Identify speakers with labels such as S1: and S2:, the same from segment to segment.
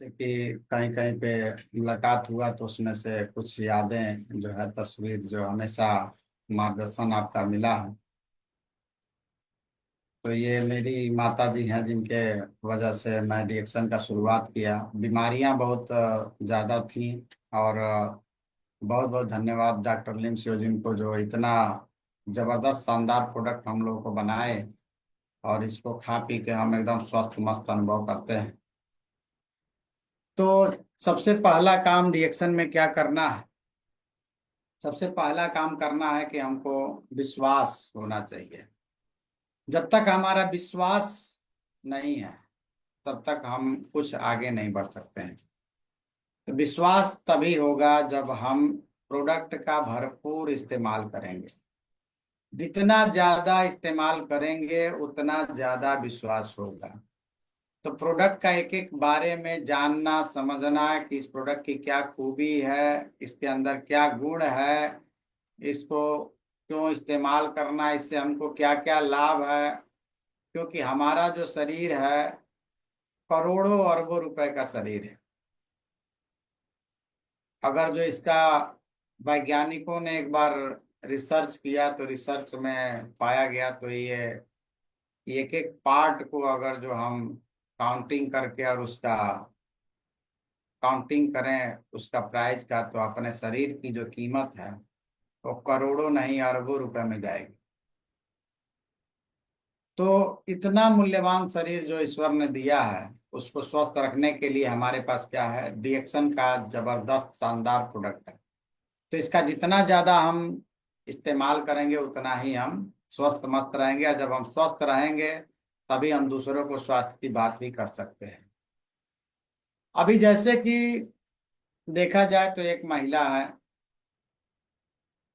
S1: जैसे कि कहीं कहीं पे मुलाकात हुआ तो उसमें से कुछ यादें जो है, तस्वीर जो हमेशा मार्गदर्शन आपका मिला है। तो ये मेरी माता जी हैं जिनके वजह से मैं डिएक्शन का शुरुआत किया। बीमारियां बहुत ज़्यादा थी। और बहुत बहुत धन्यवाद डॉक्टर लिम सियोजिन को जो इतना ज़बरदस्त शानदार प्रोडक्ट हम लोगों को बनाए। और इसको खा पी के हम एकदम स्वस्थ मस्त अनुभव करते हैं। तो सबसे पहला काम रिएक्शन में क्या करना है? सबसे पहला काम करना है कि हमको विश्वास होना चाहिए। जब तक हमारा विश्वास नहीं है तब तक हम कुछ आगे नहीं बढ़ सकते हैं। तो विश्वास तभी होगा जब हम प्रोडक्ट का भरपूर इस्तेमाल करेंगे। जितना ज्यादा इस्तेमाल करेंगे उतना ज्यादा विश्वास होगा। तो प्रोडक्ट का एक एक बारे में जानना समझना कि इस प्रोडक्ट की क्या खूबी है, इसके अंदर क्या गुण है, इसको क्यों इस्तेमाल करना, इससे हमको क्या क्या लाभ है। क्योंकि हमारा जो शरीर है करोड़ों अरबों रुपए का शरीर है। अगर जो इसका वैज्ञानिकों ने एक बार रिसर्च किया तो रिसर्च में पाया गया तो ये एक एक पार्ट को अगर जो हम काउंटिंग करके और उसका काउंटिंग करें उसका प्राइस का, तो अपने शरीर की जो कीमत है वो करोड़ों नहीं अरबों रुपए में जाएगी। तो इतना मूल्यवान शरीर जो ईश्वर ने दिया है उसको स्वस्थ रखने के लिए हमारे पास क्या है, डिएक्शन का जबरदस्त शानदार प्रोडक्ट है। तो इसका जितना ज्यादा हम इस्तेमाल करेंगे उतना ही हम स्वस्थ मस्त रहेंगे। और जब हम स्वस्थ रहेंगे तभी हम दूसरों को स्वास्थ्य की बात भी कर सकते हैं। अभी जैसे कि देखा जाए तो एक महिला है।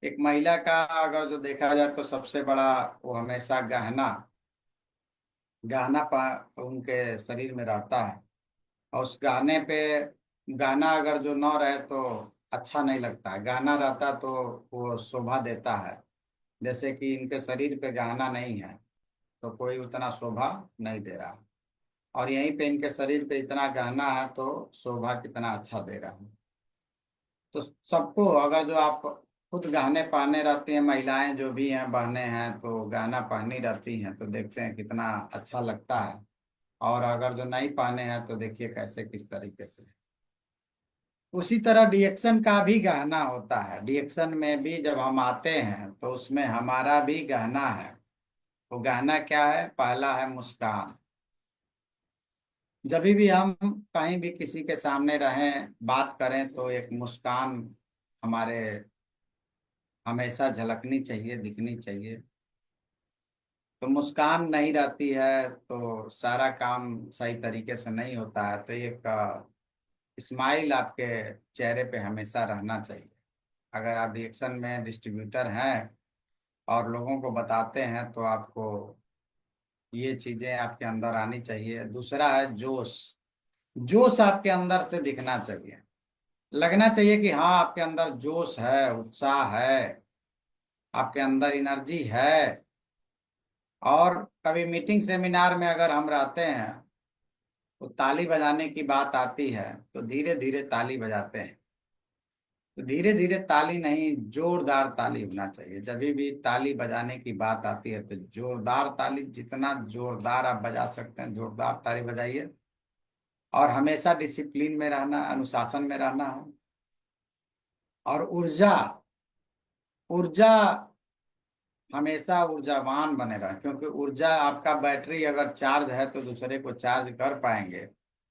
S1: एक महिला का अगर जो देखा जाए तो सबसे बड़ा वो हमेशा गहना गहना उनके शरीर में रहता है। और उस गहने पे गहना अगर जो न रहे तो अच्छा नहीं लगता है। गहना रहता तो वो शोभा देता है। जैसे कि इनके शरीर पे गहना नहीं है तो कोई उतना शोभा नहीं दे रहा। और यहीं पे इनके शरीर पे इतना गहना है तो शोभा कितना अच्छा दे रहा है। तो सबको अगर जो आप खुद गहने पहने रहती हैं, महिलाएं जो भी हैं बहनें हैं तो गहना पहनी रहती हैं तो देखते हैं कितना अच्छा लगता है। और अगर जो नहीं पहने हैं तो देखिए कैसे किस तरीके से। उसी तरह डिएक्शन का भी गहना होता है। डिएक्शन में भी जब हम आते हैं तो उसमें हमारा भी गहना है। तो गहना क्या है? पहला है मुस्कान। जब भी हम कहीं भी किसी के सामने रहें बात करें तो एक मुस्कान हमारे हमेशा झलकनी चाहिए, दिखनी चाहिए। तो मुस्कान नहीं रहती है तो सारा काम सही तरीके से नहीं होता है। तो एक स्माइल आपके चेहरे पे हमेशा रहना चाहिए। अगर आप रिएक्शन में डिस्ट्रीब्यूटर हैं और लोगों को बताते हैं तो आपको ये चीजें आपके अंदर आनी चाहिए। दूसरा है जोश। जोश आपके अंदर से दिखना चाहिए। लगना चाहिए कि हाँ आपके अंदर जोश है, उत्साह है, आपके अंदर एनर्जी है। और कभी मीटिंग सेमिनार में अगर हम रहते हैं तो ताली बजाने की बात आती है तो धीरे धीरे ताली बजाते हैं। तो धीरे धीरे ताली नहीं, जोरदार ताली होना चाहिए। जब भी ताली बजाने की बात आती है तो जोरदार ताली, जितना जोरदार आप बजा सकते हैं जोरदार ताली बजाइए। और हमेशा डिसिप्लिन में रहना, अनुशासन में रहना है। और ऊर्जा ऊर्जा हमेशा ऊर्जावान बने रहें। क्योंकि ऊर्जा आपका बैटरी अगर चार्ज है तो दूसरे को चार्ज कर पाएंगे।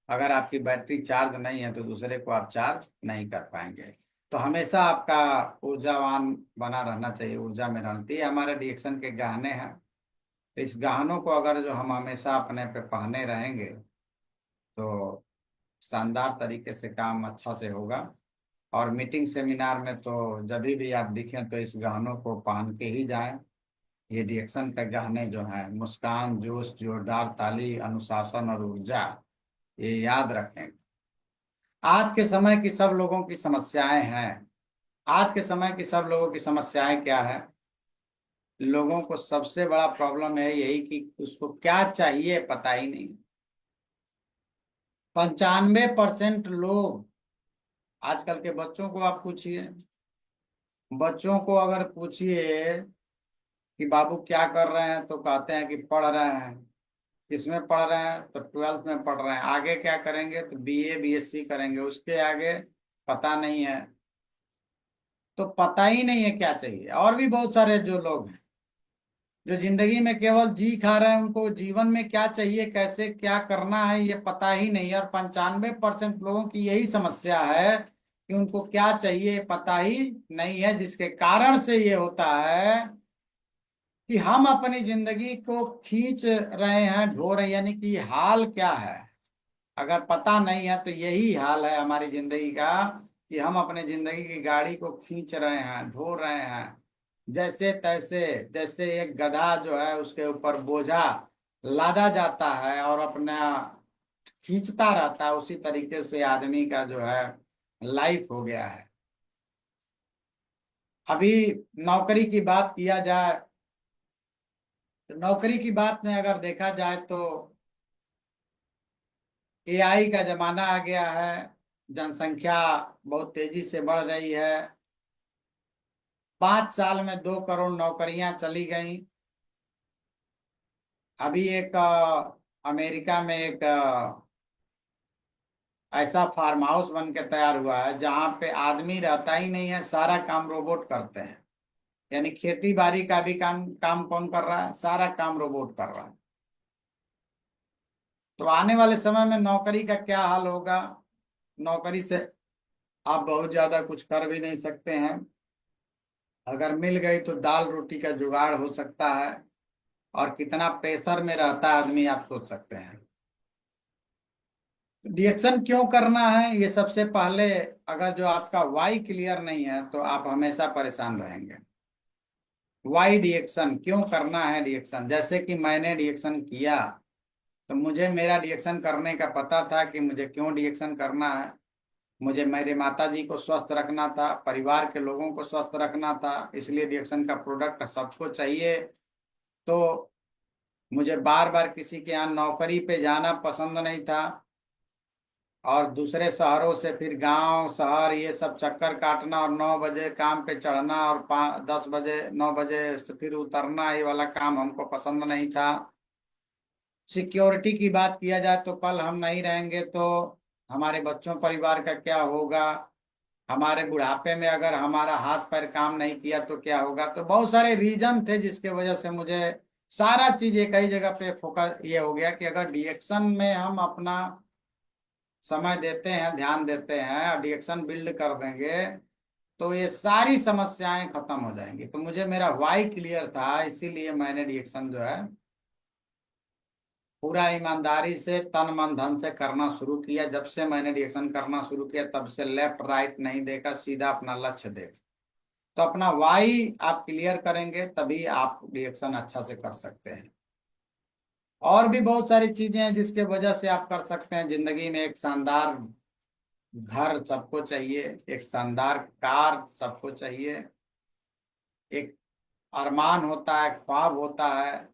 S1: अगर आपकी बैटरी चार्ज नहीं है तो दूसरे को आप चार्ज नहीं कर पाएंगे। तो हमेशा आपका ऊर्जावान बना रहना चाहिए, ऊर्जा में रहना चाहिए। हमारे रिएक्शन के गहने हैं तो इस गहनों को अगर जो हम हमेशा अपने पे पहने रहेंगे तो शानदार तरीके से काम अच्छा से होगा। और मीटिंग सेमिनार में तो जब भी आप दिखें तो इस गहनों को पहन के ही जाएं। ये रिएक्शन के गहने जो हैं, मुस्कान, जोश, जोरदार ताली, अनुशासन और ऊर्जा, ये याद रखें। आज के समय की सब लोगों की समस्याएं हैं। आज के समय की सब लोगों की समस्याएं क्या है? लोगों को सबसे बड़ा प्रॉब्लम है यही कि उसको क्या चाहिए पता ही नहीं। 95% लोग, आजकल के बच्चों को आप पूछिए, बच्चों को अगर पूछिए कि बाबू क्या कर रहे हैं, तो कहते हैं कि पढ़ रहे हैं। किसमें पढ़ रहे हैं? तो 12th में पढ़ रहे हैं। आगे क्या करेंगे? तो बीए बीएससी करेंगे, उसके आगे पता नहीं है। तो पता ही नहीं है क्या चाहिए। और भी बहुत सारे जो लोग हैं जो जिंदगी में केवल जी खा रहे हैं, उनको जीवन में क्या चाहिए, कैसे क्या करना है, ये पता ही नहीं है। और 95% लोगों की यही समस्या है कि उनको क्या चाहिए पता ही नहीं है, जिसके कारण से ये होता है कि हम अपनी जिंदगी को खींच रहे हैं, ढो रहे हैं। यानी कि हाल क्या है, अगर पता नहीं है तो यही हाल है हमारी जिंदगी का, कि हम अपने जिंदगी की गाड़ी को खींच रहे हैं, ढो रहे हैं जैसे तैसे। जैसे एक गधा जो है, उसके ऊपर बोझा लादा जाता है और अपना खींचता रहता है, उसी तरीके से आदमी का जो है लाइफ हो गया है। अभी नौकरी की बात किया जाए, तो नौकरी की बात में अगर देखा जाए तो एआई का जमाना आ गया है। जनसंख्या बहुत तेजी से बढ़ रही है। 5 साल में 2 करोड़ नौकरियां चली गई। अभी एक अमेरिका में एक ऐसा फार्म हाउस बन के तैयार हुआ है जहां पे आदमी रहता ही नहीं है, सारा काम रोबोट करते हैं। यानी खेती बाड़ी का भी काम काम कौन कर रहा है? सारा काम रोबोट कर रहा है। तो आने वाले समय में नौकरी का क्या हाल होगा? नौकरी से आप बहुत ज्यादा कुछ कर भी नहीं सकते हैं। अगर मिल गई तो दाल रोटी का जुगाड़ हो सकता है। और कितना प्रेशर में रहता है आदमी, आप सोच सकते हैं। रिएक्शन क्यों करना है? ये सबसे पहले, अगर जो आपका वाई क्लियर नहीं है तो आप हमेशा परेशान रहेंगे। वाई रिएक्शन क्यों करना है? रिएक्शन जैसे कि मैंने रिएक्शन किया, तो मुझे मेरा रिएक्शन करने का पता था कि मुझे क्यों रिएक्शन करना है। मुझे मेरे माता जी को स्वस्थ रखना था, परिवार के लोगों को स्वस्थ रखना था, इसलिए रिएक्शन का प्रोडक्ट सबको चाहिए। तो मुझे बार बार किसी के यहाँ नौकरी पे जाना पसंद नहीं था, और दूसरे शहरों से फिर गांव शहर ये सब चक्कर काटना, और 9 बजे काम पे चढ़ना और 10 बजे 9 बजे से फिर उतरना, ये वाला काम हमको पसंद नहीं था। सिक्योरिटी की बात किया जाए तो कल हम नहीं रहेंगे तो हमारे बच्चों परिवार का क्या होगा? हमारे बुढ़ापे में अगर हमारा हाथ पैर काम नहीं किया तो क्या होगा? तो बहुत सारे रीजन थे जिसके वजह से मुझे सारा चीज एक ही जगह पे फोकस ये हो गया कि अगर डिएक्शन में हम अपना समय देते हैं, ध्यान देते हैं और डिएक्शन बिल्ड कर देंगे, तो ये सारी समस्याएं खत्म हो जाएंगी। तो मुझे मेरा वाई क्लियर था, इसीलिए मैंने डिएक्शन जो है पूरा ईमानदारी से तन मन धन से करना शुरू किया। जब से मैंने डिएक्शन करना शुरू किया, तब से लेफ्ट राइट नहीं देखा, सीधा अपना लक्ष्य देखा। तो अपना वाई आप क्लियर करेंगे तभी आप रिएक्शन अच्छा से कर सकते हैं। और भी बहुत सारी चीजें हैं जिसके वजह से आप कर सकते हैं जिंदगी में। एक शानदार घर सबको चाहिए, एक शानदार कार सबको चाहिए, एक अरमान होता है, ख्वाब होता है,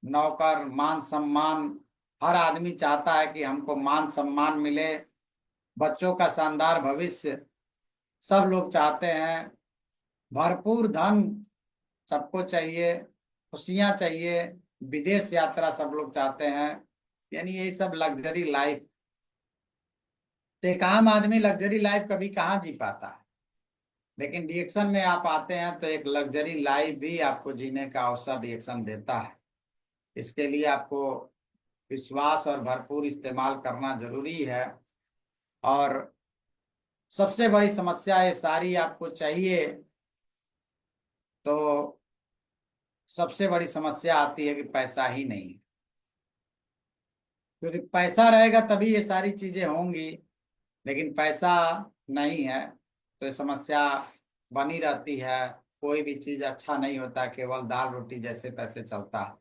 S1: नौकर, मान सम्मान। हर आदमी चाहता है कि हमको मान सम्मान मिले, बच्चों का शानदार भविष्य सब लोग चाहते हैं, भरपूर धन सबको चाहिए, खुशियां चाहिए, विदेश यात्रा सब लोग चाहते हैं। यानी यही सब लग्जरी लाइफ। तो एक आम आदमी लग्जरी लाइफ कभी कहाँ जी पाता है, लेकिन रिएक्शन में आप आते हैं तो एक लग्जरी लाइफ भी आपको जीने का अवसर रिएक्शन देता है। इसके लिए आपको विश्वास और भरपूर इस्तेमाल करना जरूरी है। और सबसे बड़ी समस्या ये सारी आपको चाहिए, तो सबसे बड़ी समस्या आती है कि पैसा ही नहीं। क्योंकि पैसा रहेगा तभी ये सारी चीजें होंगी, लेकिन पैसा नहीं है तो ये समस्या बनी रहती है। कोई भी चीज अच्छा नहीं होता, केवल दाल रोटी जैसे तैसे चलता है।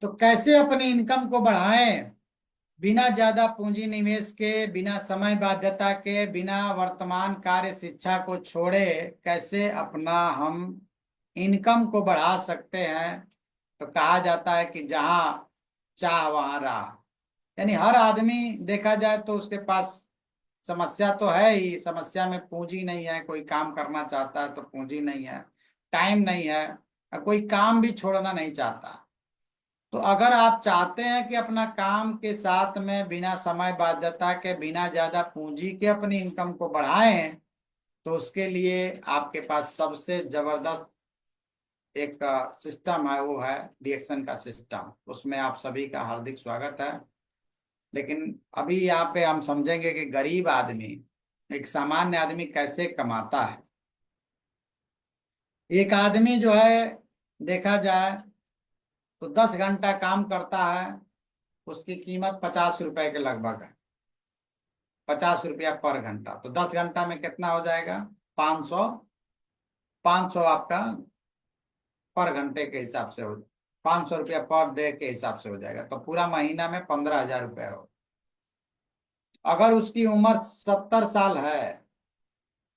S1: तो कैसे अपनी इनकम को बढ़ाएं बिना ज्यादा पूंजी निवेश के, बिना समय बाध्यता के, बिना वर्तमान कार्य शिक्षा को छोड़े? कैसे अपना हम इनकम को बढ़ा सकते हैं? तो कहा जाता है कि जहां चाह वहां राह। यानी हर आदमी देखा जाए तो उसके पास समस्या तो है ही, समस्या में पूंजी नहीं है, कोई काम करना चाहता है तो पूंजी नहीं है, टाइम नहीं है, और कोई काम भी छोड़ना नहीं चाहता। तो अगर आप चाहते हैं कि अपना काम के साथ में बिना समय बाध्यता के, बिना ज्यादा पूंजी के अपनी इनकम को बढ़ाएं, तो उसके लिए आपके पास सबसे जबरदस्त एक सिस्टम है, वो है डीएक्शन का सिस्टम। उसमें आप सभी का हार्दिक स्वागत है। लेकिन अभी यहाँ पे हम समझेंगे कि गरीब आदमी, एक सामान्य आदमी कैसे कमाता है। एक आदमी जो है देखा जाए तो 10 घंटा काम करता है, उसकी कीमत 50 रुपए के लगभग है, 50 रुपया पर घंटा। तो 10 घंटा में कितना हो जाएगा? 500। 500 आपका पर घंटे के हिसाब से हो, 500 रुपया पर डे के हिसाब से हो जाएगा। तो पूरा महीना में 15,000 रुपये हो। अगर उसकी उम्र 70 साल है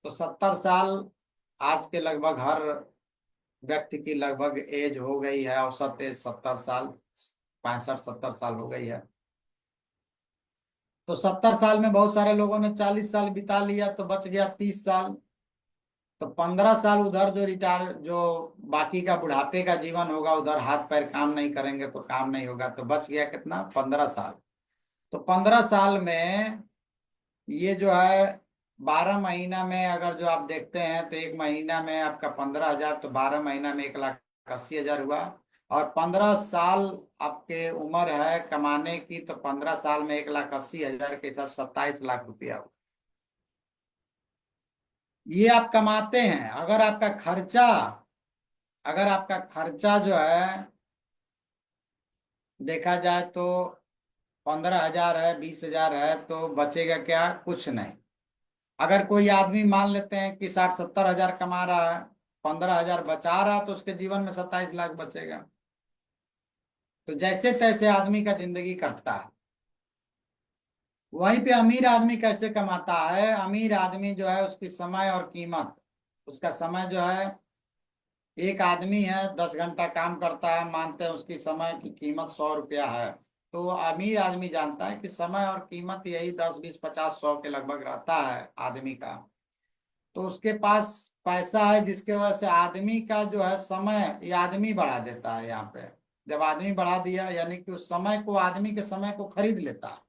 S1: तो 70 साल, आज के लगभग हर व्यक्ति की लगभग एज हो गई है, औसत एज 70 साल, 65-70 साल हो गई है। तो 70 साल में बहुत सारे लोगों ने 40 साल बिता लिया, तो बच गया 30 साल। तो 15 साल उधर जो रिटायर, जो बाकी का बुढ़ापे का जीवन होगा, उधर हाथ पैर काम नहीं करेंगे तो काम नहीं होगा, तो बच गया कितना? 15 साल। तो 15 साल में ये जो है 12 महीना में अगर जो आप देखते हैं तो एक महीना में आपका 15,000, तो 12 महीना में 1,80,000 हुआ। और 15 साल आपके उम्र है कमाने की, तो 15 साल में 1,80,000 के हिसाब 27 लाख रुपया हुआ। ये आप कमाते हैं। अगर आपका खर्चा जो है देखा जाए तो 15,000 है, 20,000 है, तो बचेगा क्या? कुछ नहीं। अगर कोई आदमी मान लेते हैं कि 60-70 हजार कमा रहा है, 15,000 बचा रहा है, तो उसके जीवन में 27 लाख बचेगा। तो जैसे तैसे आदमी का जिंदगी कटता है। वहीं पे अमीर आदमी कैसे कमाता है? अमीर आदमी जो है उसकी समय और कीमत, उसका समय जो है, एक आदमी है 10 घंटा काम करता है, मानते हैं उसकी समय की कीमत 100 रुपया है। तो अमीर आदमी जानता है कि समय और कीमत यही 10, 20, 50, 100 के लगभग रहता है आदमी का। तो उसके पास पैसा है, जिसके वजह से आदमी का जो है समय, ये आदमी बढ़ा देता है यहाँ पे। जब आदमी बढ़ा दिया, यानी कि उस समय को, आदमी के समय को खरीद लेता है।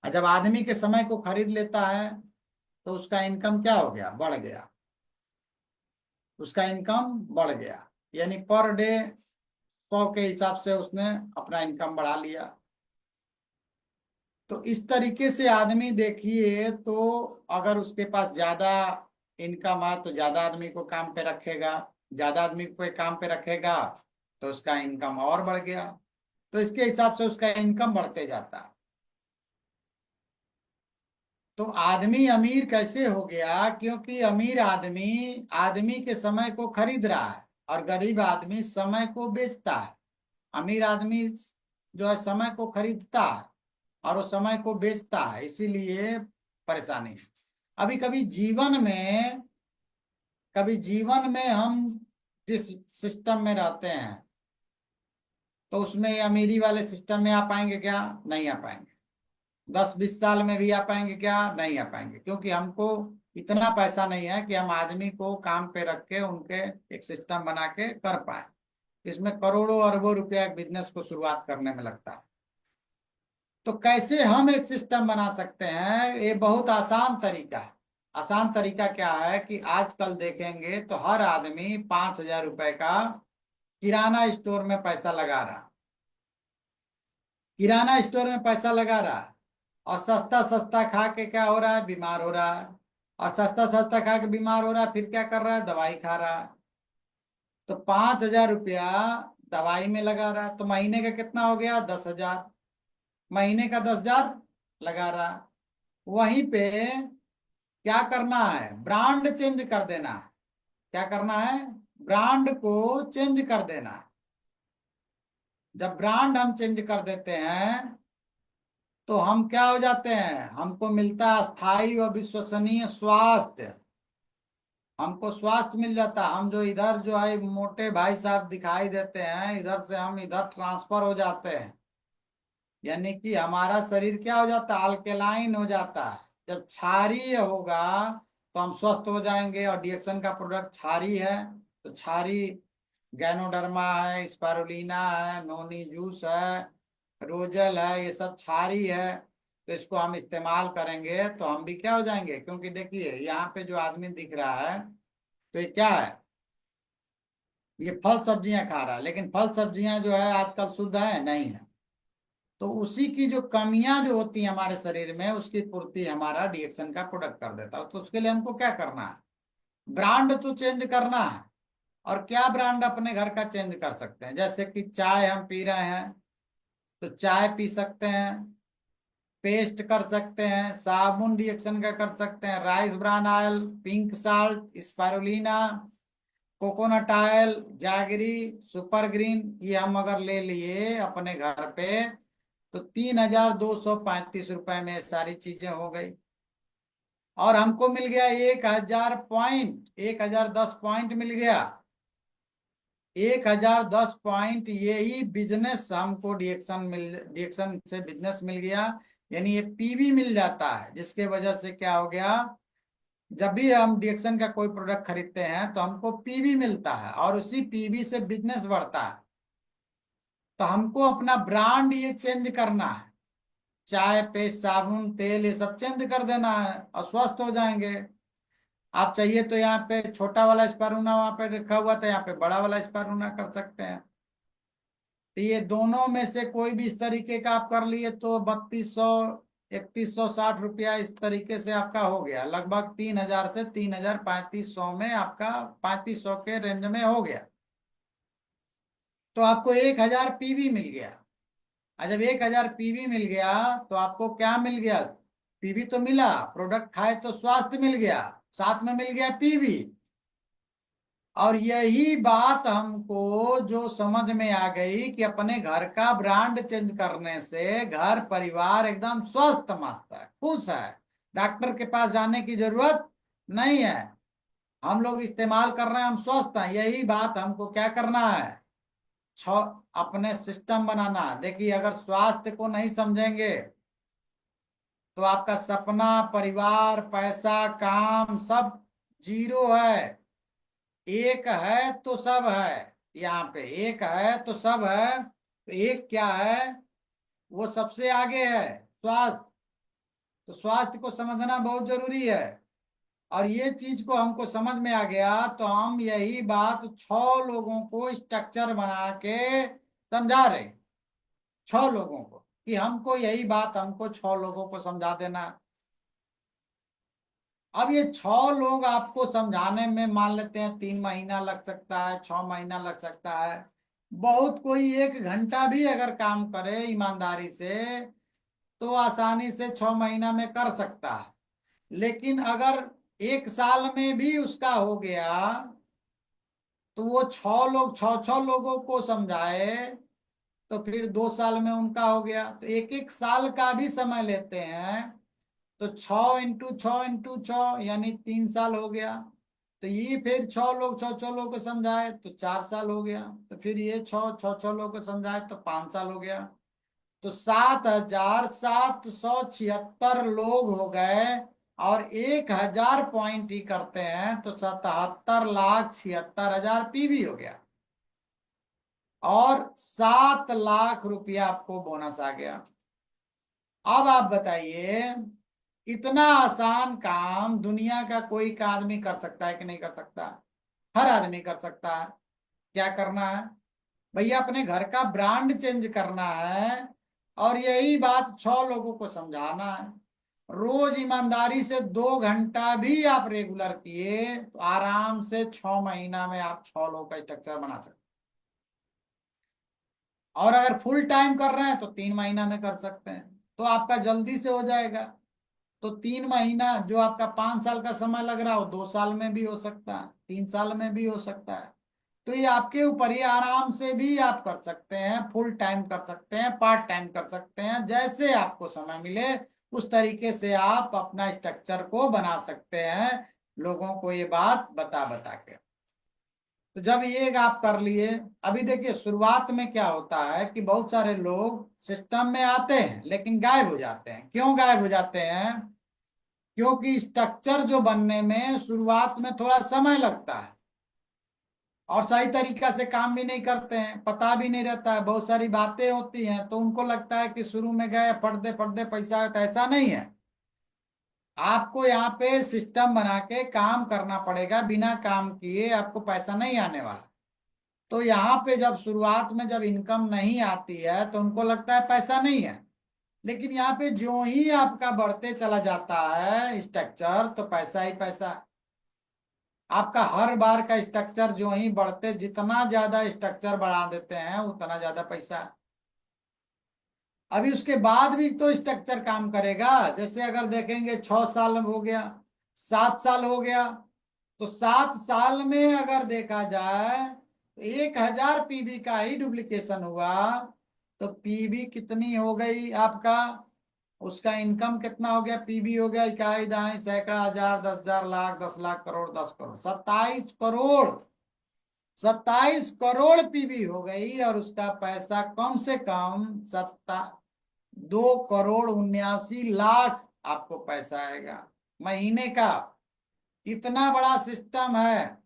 S1: और जब आदमी के समय को खरीद लेता है तो उसका इनकम क्या हो गया? बढ़ गया। उसका इनकम बढ़ गया, यानी पर डे 100 के हिसाब से उसने अपना इनकम बढ़ा लिया। तो इस तरीके से आदमी देखिए, तो अगर उसके पास ज्यादा इनकम है तो ज्यादा आदमी को काम पे रखेगा, ज्यादा आदमी को काम पे रखेगा तो उसका इनकम और बढ़ गया। तो इसके हिसाब से उसका इनकम बढ़ते जाता है। तो आदमी अमीर कैसे हो गया? क्योंकि अमीर आदमी आदमी के समय को खरीद रहा है, और गरीब आदमी समय को बेचता है। अमीर आदमी जो है समय को खरीदता है और वो समय को बेचता है, इसीलिए परेशानी है। अभी कभी जीवन में हम जिस सिस्टम में रहते हैं, तो उसमें अमीरी वाले सिस्टम में आ पाएंगे क्या? नहीं आ पाएंगे। 10-20 साल में भी आ पाएंगे क्या? नहीं आ पाएंगे, क्योंकि हमको इतना पैसा नहीं है कि हम आदमी को काम पे रख के उनके एक सिस्टम बना के कर पाए। इसमें करोड़ों अरबों रुपया बिजनेस को शुरुआत करने में लगता है। तो कैसे हम एक सिस्टम बना सकते हैं? ये बहुत आसान तरीका है। आसान तरीका क्या है कि आजकल देखेंगे तो हर आदमी 5,000 रुपए का किराना स्टोर में पैसा लगा रहा है। किराना स्टोर में पैसा लगा रहा है, और सस्ता सस्ता खा के क्या हो रहा है? बीमार हो रहा है। और सस्ता सस्ता खा के बीमार हो रहा है, फिर क्या कर रहा है? दवाई खा रहा है। तो 5,000 रुपया दवाई में लगा रहा है, तो महीने का कितना हो गया? 10,000। महीने का 10,000 लगा रहा है। वहीं पे क्या करना है? ब्रांड चेंज कर देना है। क्या करना है? ब्रांड को चेंज कर देना है। जब ब्रांड हम चेंज कर देते हैं तो हम क्या हो जाते हैं? हमको मिलता है स्थायी और विश्वसनीय स्वास्थ्य। हमको स्वास्थ्य मिल जाता है। हम जो इधर जो है मोटे भाई साहब दिखाई देते हैं, इधर से हम इधर ट्रांसफर हो जाते हैं। यानी कि हमारा शरीर क्या हो जाता है, अल्केलाइन हो जाता है। जब क्षारीय होगा तो हम स्वस्थ हो जाएंगे, और डिएक्सन का प्रोडक्ट क्षारीय है, तो क्षारीय गैनोडर्मा है, स्पारुलिना है, नोनी जूस है, रोजल है, ये सब क्षारीय है। तो इसको हम इस्तेमाल करेंगे तो हम भी क्या हो जाएंगे, क्योंकि देखिए यहाँ पे जो आदमी दिख रहा है तो ये क्या है, ये फल सब्जियां खा रहा है, लेकिन फल सब्जियां जो है आजकल शुद्ध है नहीं है। तो उसी की जो कमियां जो होती हैं हमारे शरीर में, उसकी पूर्ति हमारा डिएक्शन का प्रोडक्ट कर देता है। तो उसके लिए हमको क्या करना है, ब्रांड तो चेंज करना है। और क्या ब्रांड अपने घर का चेंज कर सकते हैं, जैसे कि चाय हम पी रहे हैं तो चाय पी सकते हैं, पेस्ट कर सकते हैं, साबुन रिएक्शन का कर सकते हैं, rice bran oil, pink salt, spirulina, coconut oil, jaggery, super green, ये हम अगर ले लिए अपने घर पे तो 3,235 रुपए में सारी चीजें हो गई। और हमको मिल गया 1,000 पॉइंट, 1,010 पॉइंट मिल गया। 1,010 पॉइंट, यही बिजनेस हमको डिएक्शन से बिजनेस मिल गया। यानी ये पीवी मिल जाता है, जिसके वजह से क्या हो गया, जब भी हम डिएक्शन का कोई प्रोडक्ट खरीदते हैं तो हमको पीवी मिलता है, और उसी पीवी से बिजनेस बढ़ता है। तो हमको अपना ब्रांड ये चेंज करना है, चाय पेस्ट साबुन तेल ये सब चेंज कर देना है, और स्वस्थ हो जाएंगे। आप चाहिए तो यहाँ पे छोटा वाला स्पारूना वहां पे रखा हुआ था, यहाँ पे बड़ा वाला स्पारूना कर सकते हैं। तो ये दोनों में से कोई भी इस तरीके का आप कर लिए तो 3,200 3,160 रुपया इस तरीके से आपका हो गया, लगभग 3,000 से 3,000 में आपका 3,500 के रेंज में हो गया। तो आपको 1,000 पीवी मिल गया। और जब 1,000 पीवी मिल गया तो आपको क्या मिल गया, पीवी तो मिला, प्रोडक्ट खाए तो स्वास्थ्य मिल गया, साथ में मिल गया पीवी। और यही बात हमको जो समझ में आ गई कि अपने घर का ब्रांड चेंज करने से घर परिवार एकदम स्वस्थ मस्त है, खुश है, डॉक्टर के पास जाने की जरूरत नहीं है, हम लोग इस्तेमाल कर रहे हैं, हम स्वस्थ हैं। यही बात हमको क्या करना है, छ अपने सिस्टम बनाना है। देखिए अगर स्वास्थ्य को नहीं समझेंगे तो आपका सपना, परिवार, पैसा, काम सब जीरो है। एक है तो सब है, यहाँ पे एक है तो सब है। तो एक क्या है, वो सबसे आगे है, स्वास्थ्य। तो स्वास्थ्य को समझना बहुत जरूरी है। और ये चीज को हमको समझ में आ गया तो हम यही बात 6 लोगों को स्ट्रक्चर बना के समझा रहे, 6 लोगों को, कि हमको यही बात हमको 6 लोगों को समझा देना है। अब ये 6 लोग आपको समझाने में मान लेते हैं 3 महीना लग सकता है, 6 महीना लग सकता है। बहुत कोई 1 घंटा भी अगर काम करे ईमानदारी से तो आसानी से 6 महीना में कर सकता है। लेकिन अगर 1 साल में भी उसका हो गया तो वो 6 लोग 6 6 लोगों को समझाए तो फिर 2 साल में उनका हो गया। तो 1 1 साल का भी समय लेते हैं तो 6 इंटू 6 यानी 3 साल हो गया। तो ये फिर 6 लोग 6 6 लोग को समझाए तो 4 साल हो गया। तो फिर ये 6 6 6 लोग को समझाए तो 5 साल हो गया। तो 7,776 लोग हो गए। और 1,000 पॉइंट ही करते हैं तो 77,76,000 पीवी हो गया, और 7 लाख रुपया आपको बोनस आ गया। अब आप बताइए, इतना आसान काम दुनिया का कोई का आदमी कर सकता है कि नहीं कर सकता, हर आदमी कर सकता है। क्या करना है भैया, अपने घर का ब्रांड चेंज करना है, और यही बात 6 लोगों को समझाना है। रोज ईमानदारी से 2 घंटा भी आप रेगुलर किए तो आराम से 6 महीना में आप 6 लोगों का स्ट्रक्चर बना सकते। और अगर फुल टाइम कर रहे हैं तो 3 महीना में कर सकते हैं, तो आपका जल्दी से हो जाएगा। तो 3 महीना जो आपका 5 साल का समय लग रहा हो, 2 साल में भी हो सकता है, 3 साल में भी हो सकता है। तो ये आपके ऊपर ही, आराम से भी आप कर सकते हैं, फुल टाइम कर सकते हैं, पार्ट टाइम कर सकते हैं, जैसे आपको समय मिले उस तरीके से आप अपना स्ट्रक्चर को बना सकते हैं, लोगों को ये बात बता बता के। तो जब ये आप कर लिए, अभी देखिए शुरुआत में क्या होता है कि बहुत सारे लोग सिस्टम में आते हैं लेकिन गायब हो जाते हैं। क्यों गायब हो जाते हैं? क्योंकि स्ट्रक्चर जो बनने में शुरुआत में थोड़ा समय लगता है और सही तरीका से काम भी नहीं करते हैं, पता भी नहीं रहता है, बहुत सारी बातें होती हैं, तो उनको लगता है कि शुरू में गए फट दे पैसा है, तो ऐसा नहीं है। आपको यहाँ पे सिस्टम बना के काम करना पड़ेगा, बिना काम किए आपको पैसा नहीं आने वाला। तो यहाँ पे जब शुरुआत में जब इनकम नहीं आती है तो उनको लगता है पैसा नहीं है, लेकिन यहाँ पे जो ही आपका बढ़ते चला जाता है स्ट्रक्चर, तो पैसा ही पैसा। आपका हर बार का स्ट्रक्चर जो ही बढ़ते, जितना ज्यादा स्ट्रक्चर बढ़ा देते हैं उतना ज्यादा पैसा। अभी उसके बाद भी तो स्ट्रक्चर काम करेगा। जैसे अगर देखेंगे 6 साल हो गया, 7 साल हो गया, तो 7 साल में अगर देखा जाए तो 1000 पीबी का ही डुप्लीकेशन हुआ, तो पीबी कितनी हो गई आपका, उसका इनकम कितना हो गया, पीबी हो गया इकाई दहाई सैकड़ा हजार 10,000 लाख 10 लाख करोड़ 10 करोड़ 27 करोड़। 27 करोड़ पीबी हो गई और उसका पैसा कम से कम 2,79,00,000 आपको पैसा आएगा महीने का। इतना बड़ा सिस्टम है।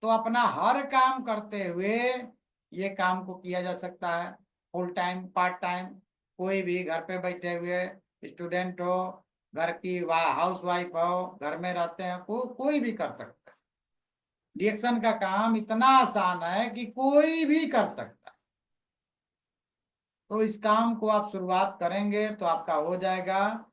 S1: तो अपना हर काम करते हुए ये काम को किया जा सकता है, फुल टाइम पार्ट टाइम। कोई भी घर पे बैठे हुए स्टूडेंट हो, घर की हाउस वाइफ हो, घर में रहते हैं, कोई भी कर सकता है। डिएक्शन का काम इतना आसान है कि कोई भी कर सकता है। तो इस काम को आप शुरुआत करेंगे तो आपका हो जाएगा।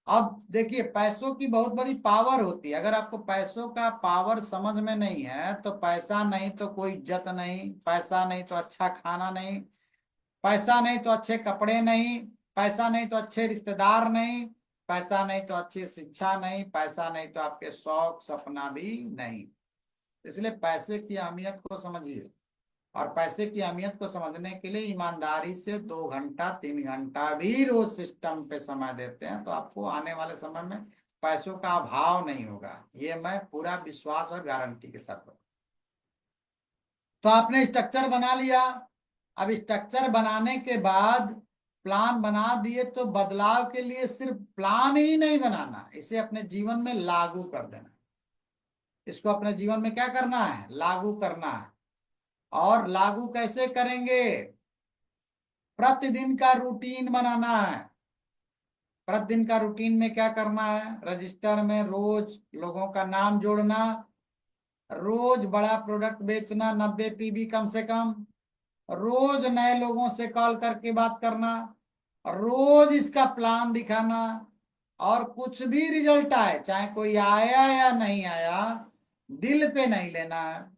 S1: अब देखिए पैसों की बहुत बड़ी पावर होती है। अगर आपको पैसों का पावर समझ में नहीं है तो पैसा नहीं तो कोई इज्जत नहीं, पैसा नहीं तो अच्छा खाना नहीं, पैसा नहीं तो अच्छे कपड़े नहीं, पैसा नहीं तो अच्छे रिश्तेदार नहीं, पैसा नहीं तो अच्छी शिक्षा नहीं, पैसा नहीं तो आपके शौक सपना भी नहीं। इसलिए पैसे की अहमियत को समझिए, और पैसे की अहमियत को समझने के लिए ईमानदारी से 2 घंटा 3 घंटा भी रोज सिस्टम पे समय देते हैं तो आपको आने वाले समय में पैसों का अभाव नहीं होगा। ये मैं पूरा विश्वास और गारंटी के साथ बताऊं। तो आपने स्ट्रक्चर बना लिया। अब स्ट्रक्चर बनाने के बाद प्लान बना दिए, तो बदलाव के लिए सिर्फ प्लान ही नहीं बनाना, इसे अपने जीवन में लागू कर देना। इसको अपने जीवन में क्या करना है, लागू करना है। और लागू कैसे करेंगे? प्रतिदिन का रूटीन बनाना है। प्रतिदिन का रूटीन में क्या करना है, रजिस्टर में रोज लोगों का नाम जोड़ना, रोज बड़ा प्रोडक्ट बेचना 90 पीबी कम से कम, रोज नए लोगों से कॉल करके बात करना, रोज इसका प्लान दिखाना, और कुछ भी रिजल्ट आए, चाहे कोई आया या नहीं आया, दिल पे नहीं लेना है।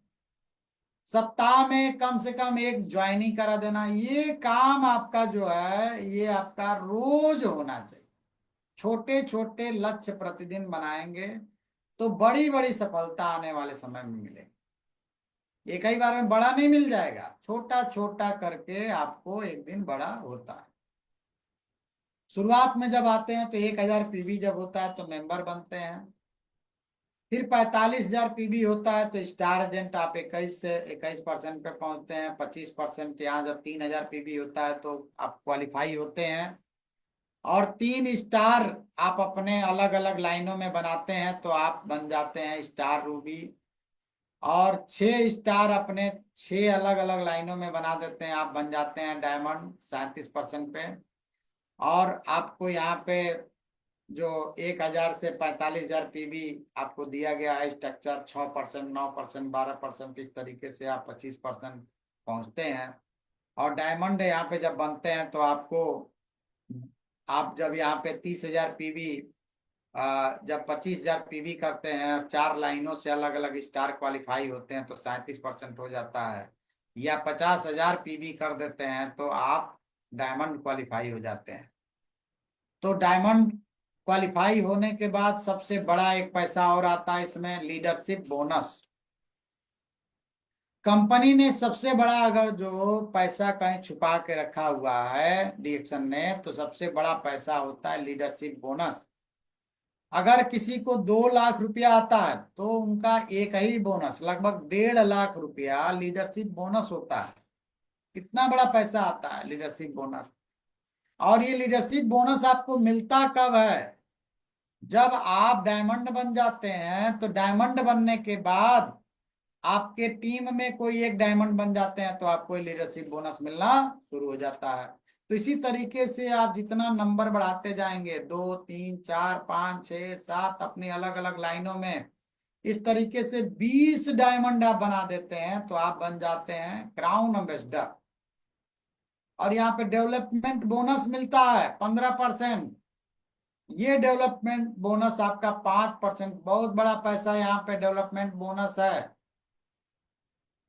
S1: सप्ताह में कम से कम एक ज्वाइनिंग करा देना। ये काम आपका जो है ये आपका रोज होना चाहिए। छोटे छोटे लक्ष्य प्रतिदिन बनाएंगे तो बड़ी बड़ी सफलता आने वाले समय में मिलेगी। एक ही बार में बड़ा नहीं मिल जाएगा, छोटा छोटा करके आपको एक दिन बड़ा होता है। शुरुआत में जब आते हैं तो 1000 पीबी जब होता है तो मेंबर बनते हैं। फिर 45,000 पीबी होता है तो स्टार एजेंट आप 21% पे पहुंचते हैं। 25% यहाँ जब 3,000 पीबी होता है तो आप क्वालिफाई होते हैं। और 3 स्टार आप अपने अलग अलग लाइनों में बनाते हैं तो आप बन जाते हैं स्टार रूबी। और 6 स्टार अपने 6 अलग अलग लाइनों में बना देते हैं, आप बन जाते हैं डायमंड 37% पे। और आपको यहाँ पे जो 1,000 से 45,000 पीबी आपको दिया गया है स्ट्रक्चर, 6% 9% 12% इस तरीके से आप 25% पहुंचते हैं। और डायमंड यहाँ पे जब बनते हैं तो आपको, आप जब यहाँ पे 30,000 पीबी, जब 25,000 पीबी करते हैं, 4 लाइनों से अलग अलग स्टार क्वालिफाई होते हैं तो 37% हो जाता है। या 50,000 पीबी कर देते हैं तो आप डायमंड क्वालिफाई हो जाते हैं। तो डायमंड क्वालिफाई होने के बाद सबसे बड़ा एक पैसा और आता है इसमें, लीडरशिप बोनस। कंपनी ने सबसे बड़ा अगर जो पैसा कहीं छुपा के रखा हुआ है डिएक्शन ने, तो सबसे बड़ा पैसा होता है लीडरशिप बोनस। अगर किसी को 2 लाख रुपया आता है तो उनका एक ही बोनस लगभग 1.5 लाख रुपया लीडरशिप बोनस होता है। कितना बड़ा पैसा आता है लीडरशिप बोनस। और ये लीडरशिप बोनस आपको मिलता कब है? जब आप डायमंड बन जाते हैं, तो डायमंड बनने के बाद आपके टीम में कोई एक डायमंड बन जाते हैं तो आपको लीडरशिप बोनस मिलना शुरू हो जाता है। तो इसी तरीके से आप जितना नंबर बढ़ाते जाएंगे, 2 3 4 5 6 7 अपनी अलग अलग लाइनों में, इस तरीके से 20 डायमंड आप बना देते हैं तो आप बन जाते हैं क्राउन एम्बेसडर। और यहाँ पे डेवलपमेंट बोनस मिलता है 15%। ये डेवलपमेंट बोनस आपका 5%, बहुत बड़ा पैसा यहाँ पे डेवलपमेंट बोनस है।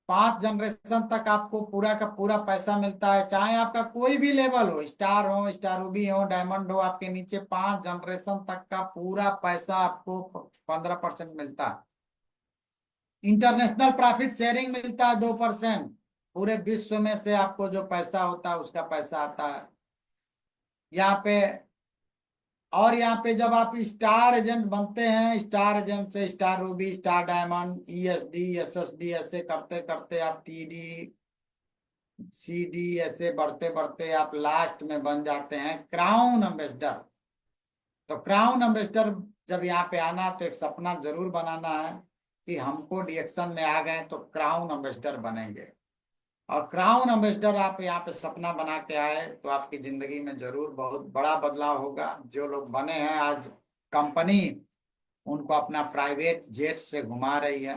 S1: 5 जनरेशन तक आपको पूरा का पूरा पैसा मिलता है, चाहे आपका कोई भी लेवल हो, स्टार रूबी हो, डायमंड हो, आपके नीचे 5 जनरेशन तक का पूरा पैसा आपको 15% मिलता है। इंटरनेशनल प्रॉफिट शेयरिंग मिलता है 2%। पूरे विश्व में से आपको जो पैसा होता है उसका पैसा आता है यहाँ पे। और यहाँ पे जब आप स्टार एजेंट बनते हैं, स्टार एजेंट से star Ruby, star diamond, ESD, SSD, ऐसे करते करते आप टीडी, सीडी, ऐसे बढ़ते बढ़ते आप लास्ट में बन जाते हैं क्राउन एम्बेसडर। तो क्राउन एम्बेसडर जब यहाँ पे आना तो एक सपना जरूर बनाना है कि हमको डीएक्शन में आ गए तो क्राउन एम्बेसडर बनेंगे। और क्राउन एम्बेसडर आप यहाँ पे सपना बना के आए तो आपकी जिंदगी में जरूर बहुत बड़ा बदलाव होगा। जो लोग बने हैं, आज कंपनी उनको अपना प्राइवेट जेट से घुमा रही है।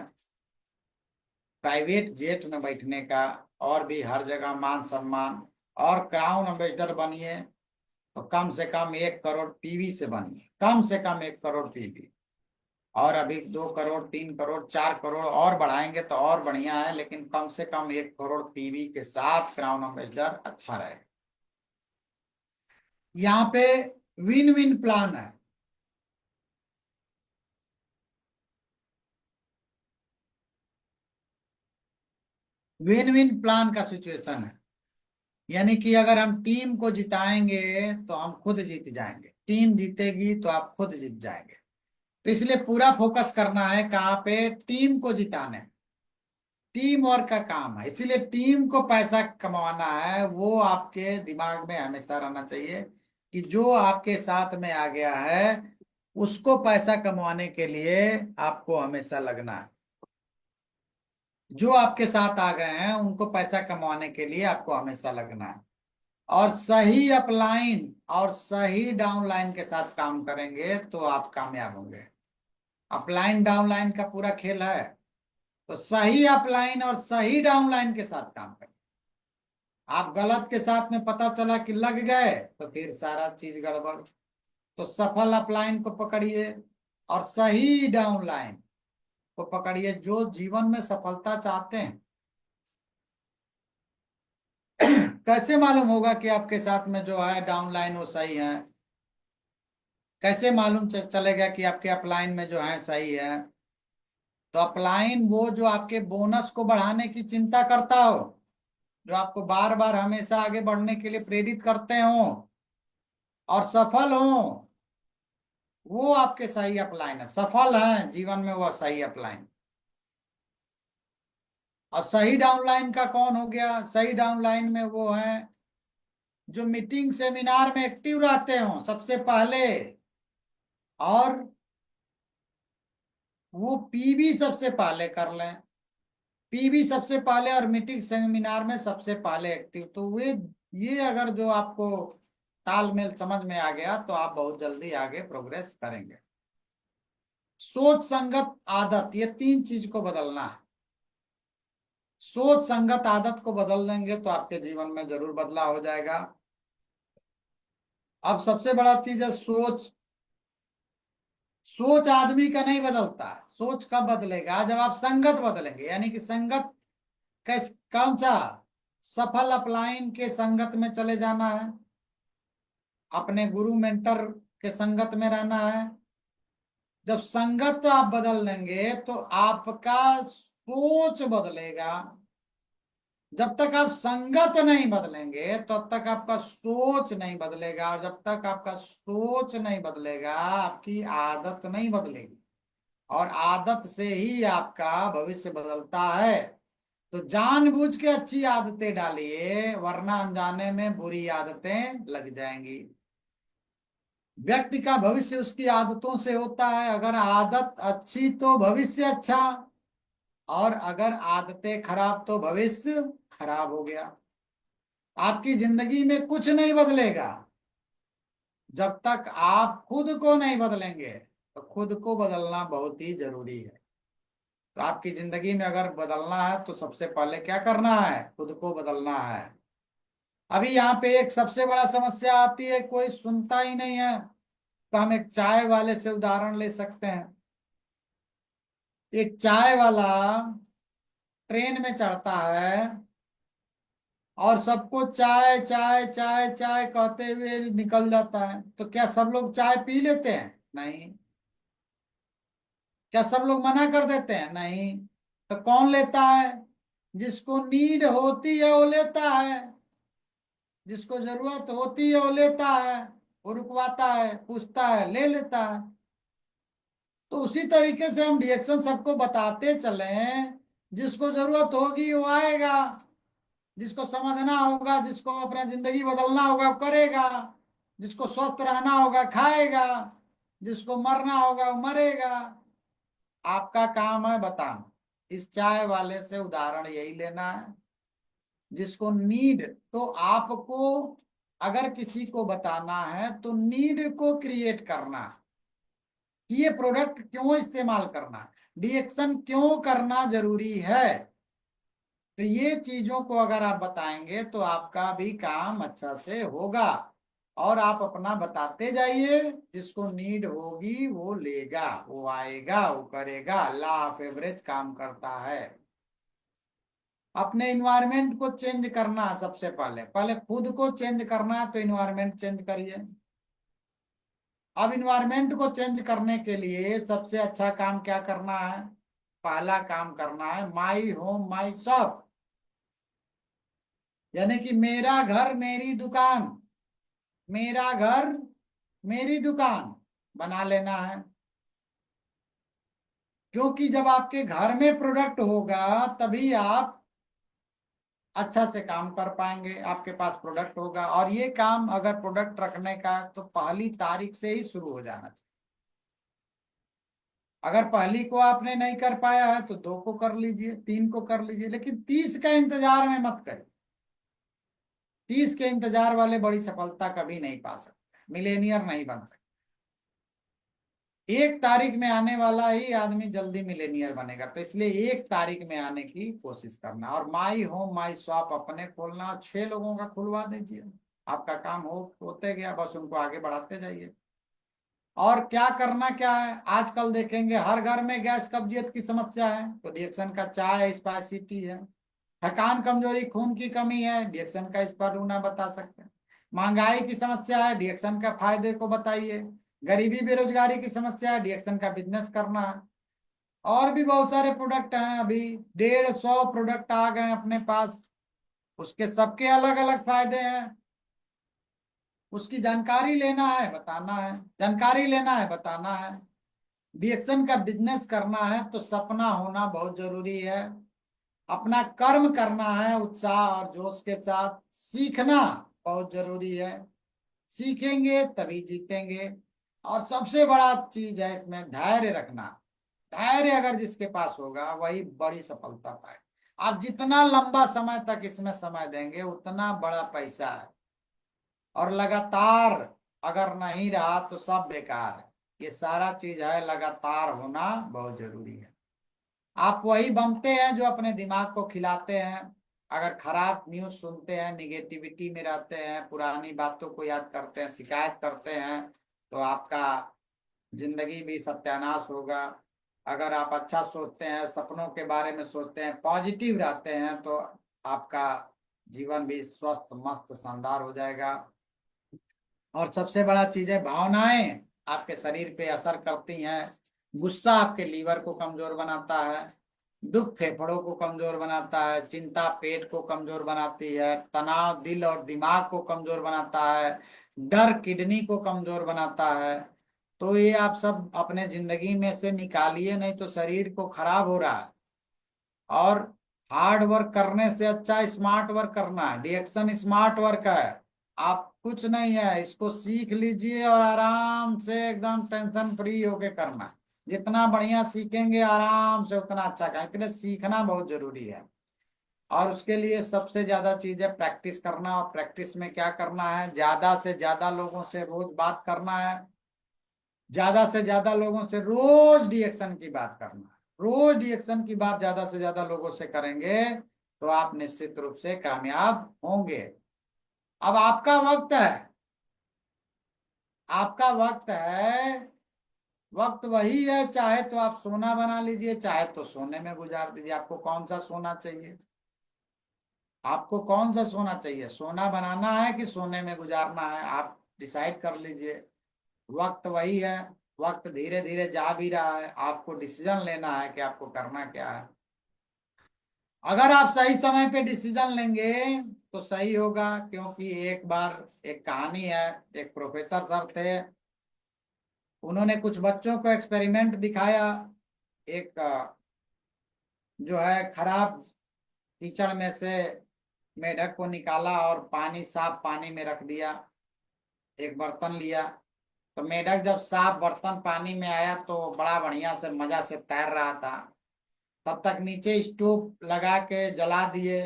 S1: प्राइवेट जेट में बैठने का और भी हर जगह मान सम्मान। और क्राउन एम्बेसडर बनिए तो कम से कम 1 करोड़ पीवी से बनिए, कम से कम 1 करोड़ पीवी। और अभी 2 करोड़, 3 करोड़, 4 करोड़ और बढ़ाएंगे तो और बढ़िया है, लेकिन कम से कम 1 करोड़ पीवी के साथ क्राउन एम्बेसडर अच्छा रहेगा। यहाँ पे विन विन प्लान है। विन विन प्लान का सिचुएशन है, यानी कि अगर हम टीम को जिताएंगे तो हम खुद जीत जाएंगे, टीम जीतेगी तो आप खुद जीत जाएंगे। तो इसलिए पूरा फोकस करना है कहाँ पे? टीम को जिताने। टीम वर्क का काम है, इसीलिए टीम को पैसा कमाना है। वो आपके दिमाग में हमेशा रहना चाहिए कि जो आपके साथ में आ गया है उसको पैसा कमाने के लिए आपको हमेशा लगना है। जो आपके साथ आ गए हैं उनको पैसा कमाने के लिए आपको हमेशा लगना है। और सही अपलाइन और सही डाउनलाइन के साथ काम करेंगे तो आप कामयाब होंगे। अपलाइन डाउनलाइन का पूरा खेल है। तो सही अपलाइन और सही डाउनलाइन के साथ काम करें। आप गलत के साथ में पता चला कि लग गए तो फिर सारा चीज गड़बड़। तो सफल अपलाइन को पकड़िए और सही डाउनलाइन को पकड़िए। जो जीवन में सफलता चाहते हैं कैसे मालूम होगा कि आपके साथ में जो है डाउनलाइन वो सही है? कैसे मालूम चलेगा कि आपके अपलाइन में जो है सही है? तो अपलाइन वो जो आपके बोनस को बढ़ाने की चिंता करता हो, जो आपको बार बार हमेशा आगे बढ़ने के लिए प्रेरित करते हो और सफल हो, वो आपके सही अपलाइन है। सफल है जीवन में वो सही अपलाइन। और सही डाउनलाइन का कौन हो गया? सही डाउनलाइन में वो है जो मीटिंग सेमिनार में एक्टिव रहते हो सबसे पहले, और वो पीवी सबसे पहले कर लें। पीवी सबसे पहले और मीटिंग सेमिनार में सबसे पहले एक्टिव। तो वे ये अगर जो आपको तालमेल समझ में आ गया तो आप बहुत जल्दी आगे प्रोग्रेस करेंगे। सोच, संगत, आदत, ये 3 चीज को बदलना है। सोच, संगत, आदत को बदल देंगे तो आपके जीवन में जरूर बदलाव हो जाएगा। अब सबसे बड़ा चीज है सोच। सोच आदमी का नहीं बदलता। सोच कब बदलेगा? जब आप संगत बदलेंगे। यानी कि संगत कैस कौन सा? सफल अपलाइन के संगत में चले जाना है, अपने गुरु मेंटर के संगत में रहना है। जब संगत आप बदल देंगे तो आपका सोच बदलेगा। जब तक आप संगत नहीं बदलेंगे तब तक आपका सोच नहीं बदलेगा, और जब तक आपका सोच नहीं बदलेगा आपकी आदत नहीं बदलेगी, और आदत से ही आपका भविष्य बदलता है। तो जानबूझ के अच्छी आदतें डालिए, वरना अनजाने में बुरी आदतें लग जाएंगी। व्यक्ति का भविष्य उसकी आदतों से होता है। अगर आदत अच्छी तो भविष्य अच्छा, और अगर आदतें खराब तो भविष्य खराब हो गया। आपकी जिंदगी में कुछ नहीं बदलेगा जब तक आप खुद को नहीं बदलेंगे। तो खुद को बदलना बहुत ही जरूरी है। तो आपकी जिंदगी में अगर बदलना है तो सबसे पहले क्या करना है, खुद को बदलना है। अभी यहाँ पे एक सबसे बड़ा समस्या आती है, कोई सुनता ही नहीं है। तो हम एक चाय वाले से उदाहरण ले सकते हैं। एक चाय वाला ट्रेन में चढ़ता है और सबको चाय चाय चाय चाय कहते हुए निकल जाता है, तो क्या सब लोग चाय पी लेते हैं? नहीं। क्या सब लोग मना कर देते हैं? नहीं। तो कौन लेता है? जिसको नीड होती है वो लेता है, जिसको जरूरत होती है वो लेता है, वो रुकवाता है, पूछता है, ले लेता है। तो उसी तरीके से हम रिएक्शन सबको बताते चले, जिसको जरूरत होगी वो आएगा, जिसको समझना होगा, जिसको अपना जिंदगी बदलना होगा वो करेगा, जिसको स्वस्थ रहना होगा खाएगा, जिसको मरना होगा वो मरेगा। आपका काम है बताना। इस चाय वाले से उदाहरण यही लेना है। जिसको नीड, तो आपको अगर किसी को बताना है तो नीड को क्रिएट करना है कि ये प्रोडक्ट क्यों इस्तेमाल करना है, डिएक्शन क्यों करना जरूरी है। तो ये चीजों को अगर आप बताएंगे तो आपका भी काम अच्छा से होगा। और आप अपना बताते जाइए, जिसको नीड होगी वो लेगा, वो आएगा, वो करेगा। लॉ ऑफ एवरेज काम करता है। अपने इन्वायरमेंट को चेंज करना है। सबसे पहले पहले खुद को चेंज करना है तो इन्वायरमेंट चेंज करिए। अब इन्वायरमेंट को चेंज करने के लिए सबसे अच्छा काम क्या करना है? पहला काम करना है माई होम माई शॉप, यानी कि मेरा घर मेरी दुकान, मेरा घर मेरी दुकान बना लेना है। क्योंकि जब आपके घर में प्रोडक्ट होगा तभी आप अच्छा से काम कर पाएंगे, आपके पास प्रोडक्ट होगा। और ये काम अगर प्रोडक्ट रखने का तो पहली तारीख से ही शुरू हो जाना चाहिए। अगर पहली को आपने नहीं कर पाया है तो दो को कर लीजिए, तीन को कर लीजिए, लेकिन 30 का इंतजार में मत करिए। 30 के इंतजार वाले बड़ी सफलता कभी नहीं पा सकते, मिलेनियर नहीं बन सकते। 1 तारीख में आने वाला ही आदमी जल्दी मिलेनियर बनेगा। तो इसलिए 1 तारीख में आने की कोशिश करना, और माई होम माई शॉप अपने खोलना, 6 लोगों का खुलवा दीजिए। आपका काम होते गया, बस उनको आगे बढ़ाते जाइए। और क्या करना क्या है, आजकल देखेंगे हर घर में गैस कब्जियत की समस्या है, तो डिएक्शन का चाय स्पाइसिटी है। थकान कमजोरी खून की कमी है, डिएक्शन का इस पर रूना बता सकते हैं। महंगाई की समस्या है, डिएक्शन का फायदे को बताइए। गरीबी बेरोजगारी की समस्या है, डिएक्शन का बिजनेस करना है। और भी बहुत सारे प्रोडक्ट हैं, अभी 150 प्रोडक्ट आ गए अपने पास, उसके सबके अलग अलग फायदे हैं। उसकी जानकारी लेना है, बताना है, जानकारी लेना है, बताना है। डिएक्शन का बिजनेस करना है तो सपना होना बहुत जरूरी है। अपना कर्म करना है उत्साह और जोश के साथ। सीखना बहुत जरूरी है, सीखेंगे तभी जीतेंगे। और सबसे बड़ा चीज है इसमें धैर्य रखना। धैर्य अगर जिसके पास होगा वही बड़ी सफलता पाए। आप जितना लंबा समय तक इसमें समय देंगे उतना बड़ा पैसा है। और लगातार अगर नहीं रहा तो सब बेकार है। ये सारा चीज है, लगातार होना बहुत जरूरी है। आप वही बनते हैं जो अपने दिमाग को खिलाते हैं। अगर खराब न्यूज सुनते हैं, निगेटिविटी में रहते हैं, पुरानी बातों को याद करते हैं, शिकायत करते हैं, तो आपका जिंदगी भी सत्यानाश होगा। अगर आप अच्छा सोचते हैं, सपनों के बारे में सोचते हैं, पॉजिटिव रहते हैं, तो आपका जीवन भी स्वस्थ मस्त शानदार हो जाएगा। और सबसे बड़ा चीज है भावनाएं आपके शरीर पे असर करती हैं। गुस्सा आपके लीवर को कमजोर बनाता है। दुख फेफड़ों को कमजोर बनाता है, चिंता पेट को कमजोर बनाती है, तनाव दिल और दिमाग को कमजोर बनाता है, डर किडनी को कमजोर बनाता है। तो ये आप सब अपने जिंदगी में से निकालिए, नहीं तो शरीर को खराब हो रहा है। और हार्ड वर्क करने से अच्छा स्मार्ट वर्क करना है। डिएक्शन स्मार्ट वर्क है, आप कुछ नहीं है, इसको सीख लीजिए और आराम से एकदम टेंशन फ्री होके करना है। जितना बढ़िया सीखेंगे आराम से उतना अच्छा करें, इसलिए सीखना बहुत जरूरी है। और उसके लिए सबसे ज्यादा चीज है प्रैक्टिस करना। और प्रैक्टिस में क्या करना है, ज्यादा से ज्यादा लोगों से रोज बात करना है, ज्यादा से ज्यादा लोगों से रोज डिएक्शन की बात करना है। रोज डिएक्शन की बात ज्यादा से ज्यादा लोगों से करेंगे तो आप निश्चित रूप से कामयाब होंगे। अब आपका वक्त है, आपका वक्त है। वक्त वही है, चाहे तो आप सोना बना लीजिए, चाहे तो सोने में गुजार दीजिए। आपको कौन सा सोना चाहिए, आपको कौन सा सोना चाहिए, सोना बनाना है कि सोने में गुजारना है, आप डिसाइड कर लीजिए। वक्त वही है, वक्त धीरे धीरे जा भी रहा है, आपको डिसीजन लेना है कि आपको करना क्या है। अगर आप सही समय पे डिसीजन लेंगे तो सही होगा। क्योंकि एक बार एक कहानी है, एक प्रोफेसर सर थे, उन्होंने कुछ बच्चों को एक्सपेरिमेंट दिखाया। एक जो है खराब कीचड़ में से मेढक को निकाला और पानी, साफ पानी में रख दिया। एक बर्तन लिया, तो मेढक जब साफ बर्तन पानी में आया तो बड़ा बढ़िया से मजा से तैर रहा था। तब तक नीचे स्टोव लगा के जला दिए।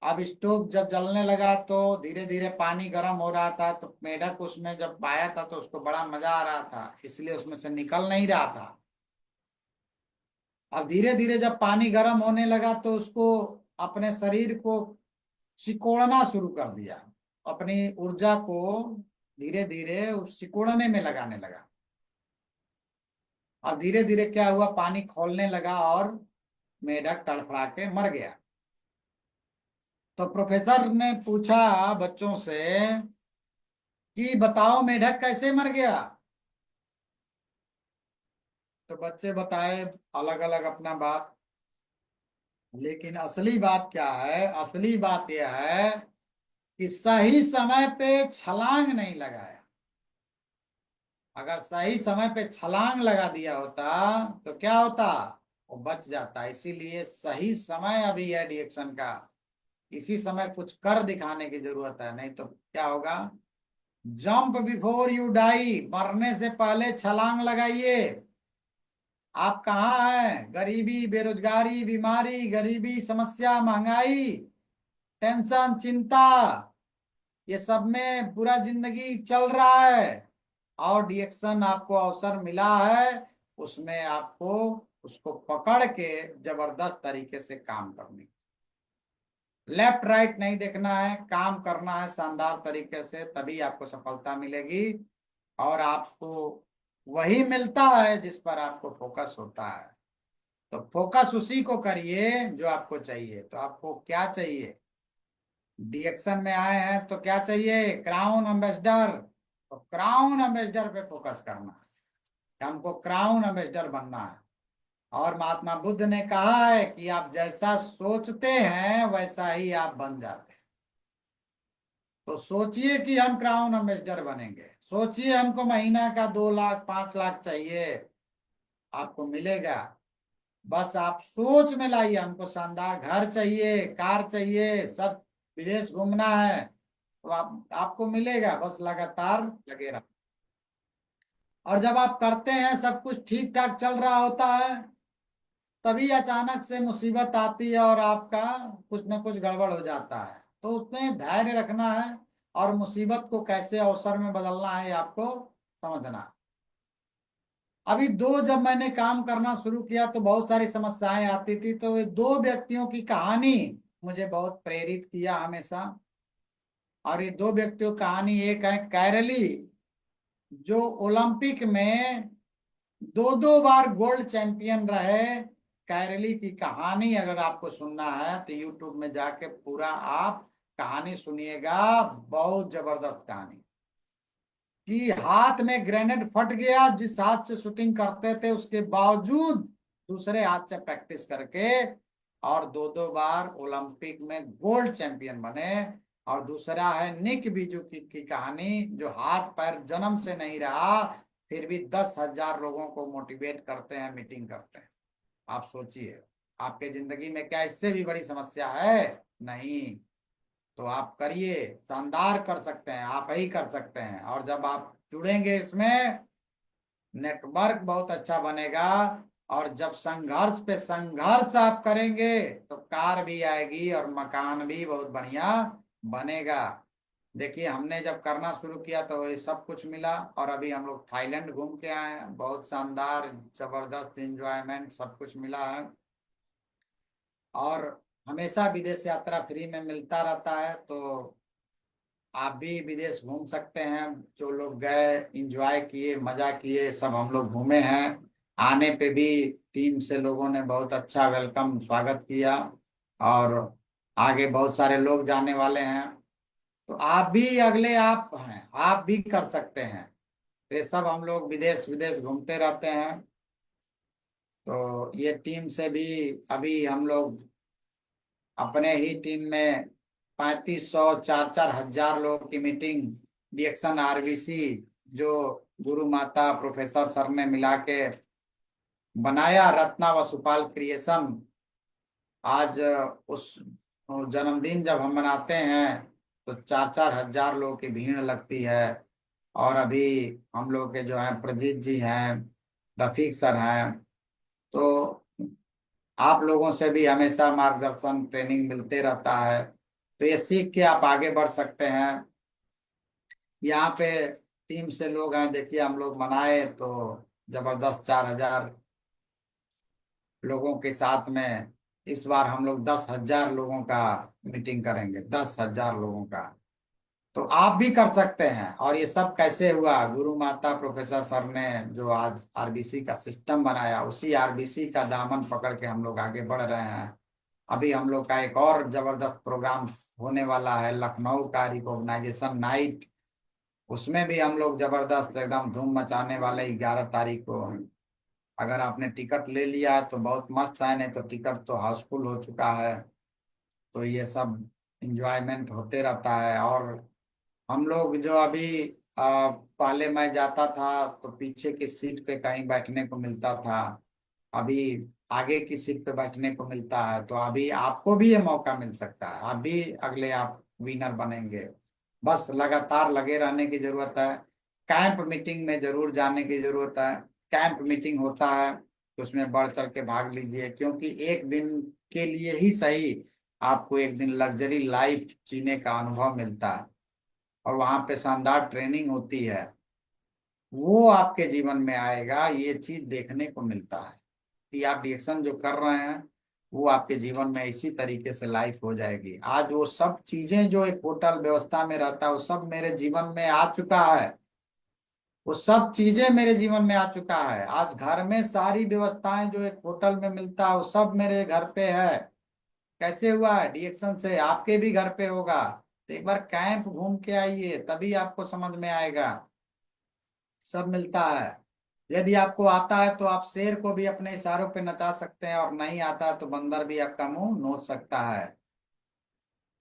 S1: अब स्टोव जब जलने लगा तो धीरे धीरे पानी गर्म हो रहा था, तो मेढक उसमें जब आया था तो उसको बड़ा मजा आ रहा था, इसलिए उसमें से निकल नहीं रहा था। अब धीरे धीरे जब पानी गर्म होने लगा तो उसको अपने शरीर को सिकोड़ना शुरू कर दिया, अपनी ऊर्जा को धीरे धीरे उस सिकोड़ने में लगाने लगा। अब धीरे धीरे क्या हुआ, पानी खौलने लगा और मेढक तड़फड़ा के मर गया। तो प्रोफेसर ने पूछा बच्चों से कि बताओ मेढक कैसे मर गया। तो बच्चे बताए अलग अलग अपना बात। लेकिन असली बात क्या है, असली बात यह है कि सही समय पे छलांग नहीं लगाया। अगर सही समय पे छलांग लगा दिया होता तो क्या होता, वो बच जाता। इसीलिए सही समय अभी है डिएक्शन का, इसी समय कुछ कर दिखाने की जरूरत है, नहीं तो क्या होगा। जंप बिफोर यू डाई, मरने से पहले छलांग लगाइए। आप कहाँ हैं, गरीबी, बेरोजगारी, बीमारी, गरीबी, समस्या, महंगाई, टेंशन, चिंता, ये सब में पूरा जिंदगी चल रहा है। और डिएक्शन आपको अवसर मिला है, उसमें आपको उसको पकड़ के जबरदस्त तरीके से काम करनी, लेफ्ट राइट नहीं देखना है, काम करना है शानदार तरीके से, तभी आपको सफलता मिलेगी। और आपको वही मिलता है जिस पर आपको फोकस होता है। तो फोकस उसी को करिए जो आपको चाहिए। तो आपको क्या चाहिए, डिएक्शन में आए हैं तो क्या चाहिए, क्राउन एम्बेसडर। तो क्राउन एम्बेसडर पे फोकस करना है, हमको क्राउन एम्बेसडर बनना है। और महात्मा बुद्ध ने कहा है कि आप जैसा सोचते हैं वैसा ही आप बन जाते हैं। तो सोचिए कि हम क्राउन एम्बेसडर बनेंगे, सोचिए हमको महीना का 2 लाख 5 लाख चाहिए, आपको मिलेगा। बस आप सोच में लाइए, हमको शानदार घर चाहिए, कार चाहिए, सब विदेश घूमना है, तो आपको मिलेगा। बस लगातार लगे रहो। और जब आप करते हैं सब कुछ ठीक ठाक चल रहा होता है, तभी अचानक से मुसीबत आती है और आपका कुछ न कुछ गड़बड़ हो जाता है। तो उसमें धैर्य रखना है और मुसीबत को कैसे अवसर में बदलना है ये आपको समझना है। अभी जब मैंने काम करना शुरू किया तो बहुत सारी समस्याएं आती थी, तो ये 2 व्यक्तियों की कहानी मुझे बहुत प्रेरित किया हमेशा। और ये 2 व्यक्तियों की कहानी, एक है कैरली, जो ओलंपिक में 2 बार गोल्ड चैंपियन रहे। कैरली की कहानी अगर आपको सुनना है तो यूट्यूब में जाके पूरा आप कहानी सुनिएगा। बहुत जबरदस्त कहानी, कि हाथ में ग्रेनेड फट गया, जिस हाथ से शूटिंग करते थे उसके बावजूद दूसरे हाथ से प्रैक्टिस करके और 2 2 बार ओलंपिक में गोल्ड चैंपियन बने। और दूसरा है निक विजुकी की कहानी, जो हाथ पैर जन्म से नहीं रहा, फिर भी 10,000 लोगों को मोटिवेट करते हैं, मीटिंग करते हैं। आप सोचिए, आपके जिंदगी में क्या इससे भी बड़ी समस्या है? नहीं। तो आप करिए, शानदार कर सकते हैं, आप ही कर सकते हैं। और जब आप जुड़ेंगे इसमें, नेटवर्क बहुत अच्छा बनेगा। और जब संघर्ष पे संघर्ष आप करेंगे तो कार भी आएगी और मकान भी बहुत बढ़िया बनेगा। देखिए, हमने जब करना शुरू किया तो ये सब कुछ मिला, और अभी हम लोग थाईलैंड घूम के आए हैं, बहुत शानदार जबरदस्त इंजॉयमेंट सब कुछ मिला है। और हमेशा विदेश यात्रा फ्री में मिलता रहता है, तो आप भी विदेश घूम सकते हैं। जो लोग गए, एंजॉय किए, मजा किए, सब हम लोग घूमे हैं। आने पे भी टीम से लोगों ने बहुत अच्छा वेलकम, स्वागत किया। और आगे बहुत सारे लोग जाने वाले हैं, तो आप भी अगले आप हैं, आप भी कर सकते हैं। तो ये सब हम लोग विदेश विदेश घूमते रहते हैं। तो ये टीम से भी अभी हम लोग अपने ही टीम में 3500 4 4 हजार लोगों की मीटिंग, डीएक्शन आरबीसी, जो गुरु माता प्रोफेसर सर ने मिला के बनाया, रत्ना वसुपाल क्रिएशन। आज उस जन्मदिन जब हम मनाते हैं तो 4 4 हजार लोगों की भीड़ लगती है। और अभी हम लोग के जो हैं प्रजीत जी हैं, रफीक सर हैं, तो आप लोगों से भी हमेशा मार्गदर्शन ट्रेनिंग मिलते रहता है। तो ये सीख के आप आगे बढ़ सकते हैं। यहाँ पे टीम से लोग हैं, देखिए हम लोग मनाए तो जबरदस्त 4 हजार लोगों के साथ में। इस बार हम लोग 10,000 लोगों का मीटिंग करेंगे, 10,000 लोगों का। तो आप भी कर सकते हैं। और ये सब कैसे हुआ? गुरु माता प्रोफेसर सर ने जो आज आरबीसी का सिस्टम बनाया, उसी आरबीसी का दामन पकड़ के हम लोग आगे बढ़ रहे हैं। अभी हम लोग का एक और जबरदस्त प्रोग्राम होने वाला है, लखनऊ का रिकॉग्नाइजेशन नाइट। उसमें भी हम लोग जबरदस्त एकदम धूम मचाने वाले 11 तारीख को। अगर आपने टिकट ले लिया है तो बहुत मस्त है, नहीं तो टिकट तो हाउसफुल हो चुका है। तो ये सब इंजॉयमेंट होते रहता है। और हम लोग जो अभी पहले मैं जाता था तो पीछे की सीट पे कहीं बैठने को मिलता था, अभी आगे की सीट पे बैठने को मिलता है। तो अभी आपको भी ये मौका मिल सकता है, आप भी अगले आप विनर बनेंगे। बस लगातार लगे रहने की जरूरत है। कैंप मीटिंग में जरूर जाने की जरूरत है। कैंप मीटिंग होता है तो उसमें बढ़ चढ़ के भाग लीजिए, क्योंकि एक दिन के लिए ही सही, आपको एक दिन लग्जरी लाइफ जीने का अनुभव मिलता है। और वहां पे शानदार ट्रेनिंग होती है, वो आपके जीवन में आएगा, ये चीज देखने को मिलता है कि आप रिएक्शन जो कर रहे हैं वो आपके जीवन में इसी तरीके से लाइफ हो जाएगी। आज वो सब चीजें जो एक होटल व्यवस्था में रहता है, वो सब मेरे जीवन में आ चुका है। वो सब चीजें मेरे जीवन में आ चुका है। आज घर में सारी व्यवस्थाएं जो एक होटल में मिलता है, वो सब मेरे घर पे है। कैसे हुआ है? डीएक्शन से। आपके भी घर पे होगा। तो एक बार कैंप घूम के आइए, तभी आपको समझ में आएगा। सब मिलता है। यदि आपको आता है तो आप शेर को भी अपने इशारों पे नचा सकते हैं, और नहीं आता है तो बंदर भी आपका मुंह नोच सकता है।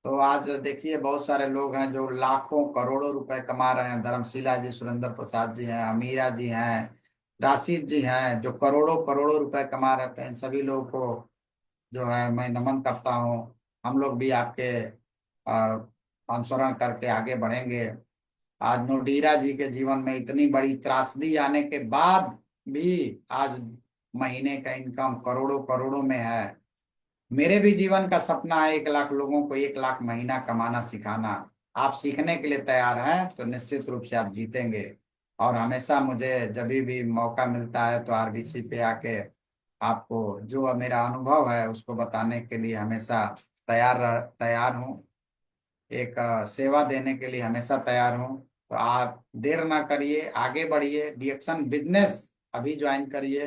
S1: तो आज देखिए, बहुत सारे लोग हैं जो लाखों करोड़ों रुपए कमा रहे हैं। धर्मशिला जी, सुरेंद्र प्रसाद जी हैं, अमीरा जी हैं, राशिद जी हैं, जो करोड़ों करोड़ों रुपए कमा रहे हैं। इन सभी लोगों को जो है मैं नमन करता हूँ। हम लोग भी आपके अनुसरण करके आगे बढ़ेंगे। आज नोडीरा जी के जीवन में इतनी बड़ी त्रासदी आने के बाद भी आज महीने का इनकम करोड़ों करोड़ों में है। मेरे भी जीवन का सपना है 1 लाख लोगों को 1 लाख महीना कमाना सिखाना। आप सीखने के लिए तैयार हैं तो निश्चित रूप से आप जीतेंगे। और हमेशा मुझे जब भी मौका मिलता है तो आरबीसी पे आके आपको जो मेरा अनुभव है उसको बताने के लिए हमेशा तैयार हूँ। एक सेवा देने के लिए हमेशा तैयार हूँ। तो आप देर ना करिए, आगे बढ़िए, डीएक्शन बिजनेस अभी ज्वाइन करिए।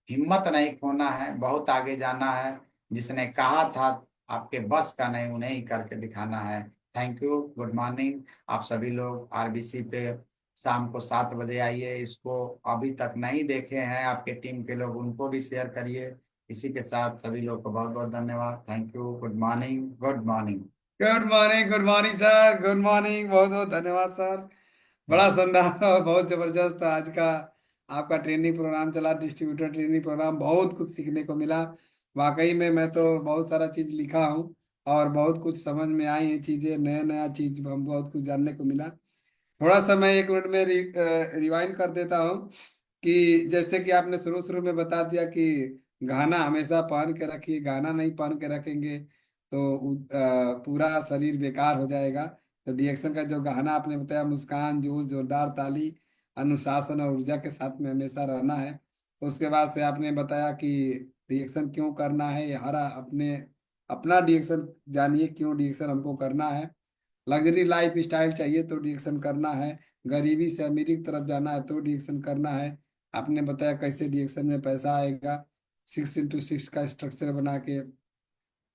S1: हिम्मत नहीं खोना है, बहुत आगे जाना है। जिसने कहा था आपके बस का नहीं, उन्हें ही करके दिखाना है। Thank you, good morning. आप सभी लोग आरबीसी पे शाम को 7 बजे आइए। इसको अभी तक नहीं देखे हैं आपके टीम के लोग, उनको भी शेयर करिए। इसी के साथ सभी लोग को बहुत बहुत धन्यवाद। Thank you. Good morning, good morning.
S2: Good morning, good morning sir, good morning, बहुत बहुत धन्यवाद सर। बड़ा शानदार और बहुत जबरदस्त आज का आपका ट्रेनिंग प्रोग्राम चला, डिस्ट्रीब्यूटर ट्रेनिंग प्रोग्राम। बहुत कुछ सीखने को मिला। वाकई में मैं तो बहुत सारा चीज लिखा हूँ और बहुत कुछ समझ में आई है चीजें, नया नया चीज हम बहुत कुछ जानने को मिला। थोड़ा सा मैं 1 मिनट में रिवाइंड कर देता हूँ कि जैसे कि आपने शुरू शुरू में बता दिया कि गहना हमेशा पहन के रखिए, गहना नहीं पहन के रखेंगे तो पूरा शरीर बेकार हो जाएगा। तो डीएक्शन का जो गहना आपने बताया, मुस्कान, जोश, जोरदार ताली, अनुशासन और ऊर्जा के साथ में हमेशा रहना है। उसके बाद से आपने बताया कि डीएक्शन क्यों करना है, ये हर अपने अपना डीएक्शन जानिए, क्यों डीएक्शन हमको करना है। लग्जरी लाइफ स्टाइल चाहिए तो डीएक्शन करना है। गरीबी से अमीरी की तरफ जाना है तो डीएक्शन करना है। आपने बताया कैसे डीएक्शन में पैसा आएगा, 6x6 का स्ट्रक्चर बना के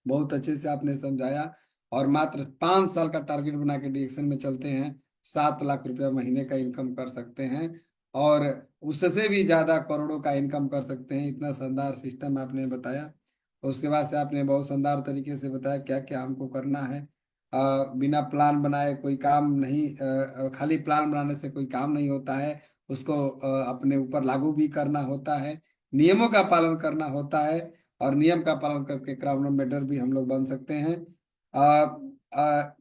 S2: बहुत अच्छे से आपने समझाया। और मात्र 5 साल का टारगेट बना के डीएक्शन में चलते हैं, 7 लाख रुपया महीने का इनकम कर सकते हैं और उससे भी ज्यादा करोड़ों का इनकम कर सकते हैं। इतना शानदार सिस्टम आपने बताया। उसके बाद से आपने बहुत शानदार तरीके से बताया क्या क्या हमको करना है। बिना प्लान बनाए कोई काम नहीं, खाली प्लान बनाने से कोई काम नहीं होता है। उसको अपने ऊपर लागू भी करना होता है, नियमों का पालन करना होता है और नियम का पालन करके क्राउन मेडल भी हम लोग बन सकते हैं।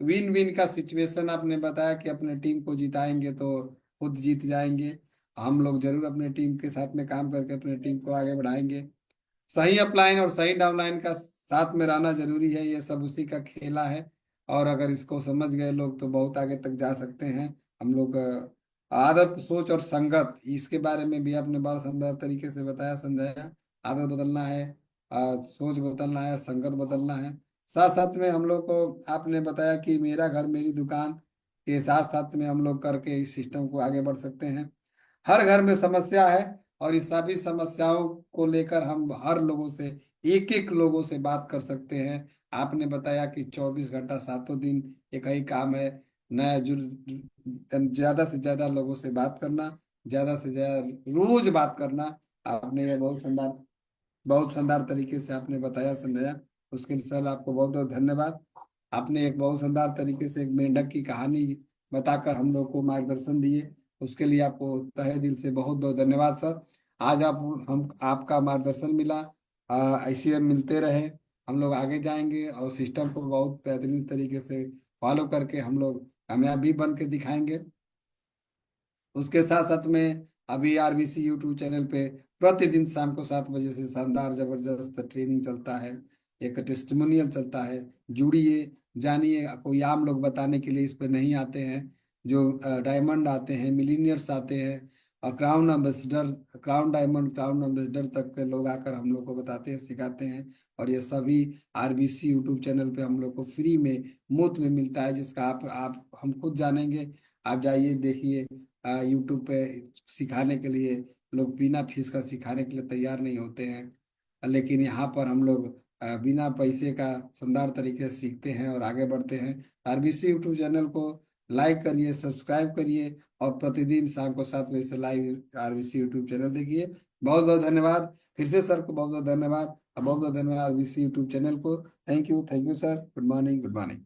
S2: विन विन का सिचुएशन आपने बताया कि अपने टीम को जिताएंगे तो खुद जीत जाएंगे। हम लोग जरूर अपने टीम के साथ में काम करके अपने टीम को आगे बढ़ाएंगे। सही अपलाइन और सही डाउनलाइन का साथ में रहना जरूरी है, ये सब उसी का खेला है। और अगर इसको समझ गए लोग तो बहुत आगे तक जा सकते हैं हम लोग। आदत, सोच और संगत, इसके बारे में भी आपने बड़ा शानदार तरीके से बताया, समझाया। आदत बदलना है, सोच बदलना है, संगत बदलना है। साथ साथ में हम लोग को आपने बताया कि मेरा घर मेरी दुकान के साथ साथ में हम लोग करके इस सिस्टम को आगे बढ़ सकते हैं। हर घर में समस्या है और इस सभी समस्याओं को लेकर हम हर लोगों से, एक एक लोगों से बात कर सकते हैं। आपने बताया कि 24 घंटा 7 दिन एक ही काम है, नया ज्यादा से ज्यादा लोगों से बात करना, ज्यादा से ज्यादा रोज बात करना। आपने ये बहुत शानदार तरीके से आपने बताया, समझाया। उसके लिए सर आपको बहुत बहुत धन्यवाद। आपने एक बहुत शानदार तरीके से एक मेंढक की कहानी बताकर हम लोग को मार्गदर्शन दिए, उसके लिए आपको तहे दिल से बहुत बहुत धन्यवाद सर। आज आप हम आपका मार्गदर्शन मिला, ऐसे हम मिलते रहे, हम लोग आगे जाएंगे और सिस्टम को बहुत बेहतरीन तरीके से फॉलो करके हम लोग कामयाबी बन के दिखाएंगे। उसके साथ साथ में अभी आरबीसी यूट्यूब चैनल पे प्रतिदिन शाम को 7 बजे से शानदार जबरदस्त ट्रेनिंग चलता है, एक टेस्टिमोनियल चलता है। जुड़िए, जानिए। कोई आम लोग बताने के लिए इस पे नहीं आते हैं, जो डायमंड आते हैं, मिलीनियर्स आते हैं और crown ambassador, crown diamond, crown ambassador तक के लोग आकर हम लोग को बताते हैं, सिखाते हैं। और ये सभी आरबीसी यूट्यूब चैनल पे हम लोग को फ्री में, मुफ्त में मिलता है, जिसका आप हम खुद जानेंगे। आप जाइए, देखिए। यूट्यूब पे सिखाने के लिए लोग बिना फीस का सिखाने के लिए तैयार नहीं होते हैं, लेकिन यहाँ पर हम लोग बिना पैसे का शानदार तरीके से सीखते हैं और आगे बढ़ते हैं। आरबीसी यूट्यूब चैनल को लाइक करिए, सब्सक्राइब करिए और प्रतिदिन शाम को 7 बजे से लाइव आरबीसी यूट्यूब चैनल देखिए। बहुत बहुत धन्यवाद फिर से सर को, बहुत बहुत धन्यवाद और बहुत बहुत धन्यवाद आरबीसी यूट्यूब चैनल को। Thank you sir. Good morning, good morning.